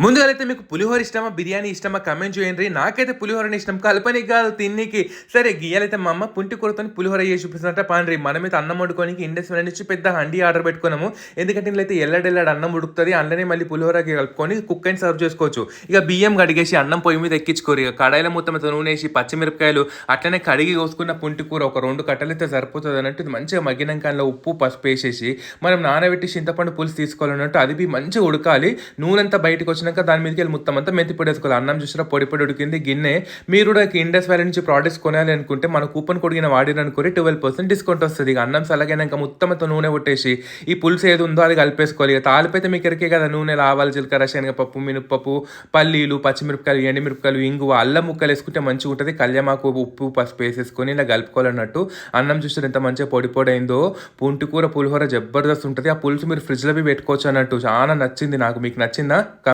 ముందుగా అయితే మీకు పులిహోర ఇష్టమా బిర్యానీ ఇష్టమా కమెంట్ చేయండి. నాకైతే పులిహోరని ఇష్టం, కలపనికి కాదు తిన్నికి. సరే గీయాలైతే మా అమ్మ పుంటి కూరతో పులిహోర చేసి చూపిస్తున్నట్ట పాండ్రి. మనమైతే అన్నం వండుకోనికి ఇండస్ట్రీ నుంచి పెద్ద హండి ఆర్డర్ పెట్టుకున్నాము. ఎందుకంటే ఇంట్లో ఎల్లడెల్లడు అన్నం ఉడుకుతుంది, అందులోనే మళ్ళీ పులిహోరకి కలుపుకొని కుక్ అండ్ సర్వ్ చేసుకోవచ్చు. ఇక బియ్యం కడిగేసి అన్నం పొయ్యి మీద ఎక్కించుకోరు. ఇక కడాయిలో మొత్తం నూనె వేసి పచ్చిమిరపకాయలు అట్లనే కడిగి కోసుకున్న పుంటి కూర ఒక 2 కట్టలు అయితే సరిపోతుంది అన్నట్టు. ఇది మంచిగా మగ్గినాక అందులో ఉప్పు పసుపు వేసేసి మనం నానబెట్టి చింతపండు పులుసు తీసుకోవాలన్నట్టు. అది మంచిగా ఉడకాలి. నూనె అంతా బయటకు వచ్చినాక దాని మీదకి వెళ్ళి మొత్తం అంతా మెంతి పొడి వేసుకోవాలి. అన్నం చూసినా పొడి పొడి ఉడికింది గిన్నె. మీరు కూడా ఇండస్ వ్యాలీ నుంచి ప్రోడక్ట్స్ కొనాలి అనుకుంటే మన కూపన్ కొడిగిన వాడిననుకోరి 12% డిస్కౌంట్ వస్తుంది. ఇక అన్నం సలగైనాక మొత్తం అంతా నూనె కొట్టేసి ఈ పులుసు ఏది ఉందో అది కలిపేసుకోవాలి. ఇక తాలిపైతే మీకు ఎరికే కదా, నూనె ఆవాలు జీలకర్ర శనగపప్పు మినపప్పు పల్లీలు పచ్చిమిరపకాయలు ఎండుమిరపకాయలు ఇంగువ అల్లం ముక్కలు వేసుకుంటే మంచిగా ఉంటుంది. కళ్యామాకు ఉప్పు పసుపు వేసేసుకొని ఇలా కలుపుకోవాలన్నట్టు. అన్నం చూస్తే ఎంత మంచిగా పొడి పొడి అయిందో. పుంటి కూర పులిహోర జబర్దస్త్ ఉంటుంది. ఆ పులుసు మీరు ఫ్రిడ్జ్లో పెట్టుకోవచ్చు అన్నట్టు. చాలా నచ్చింది నాకు. మీకు నచ్చిందా?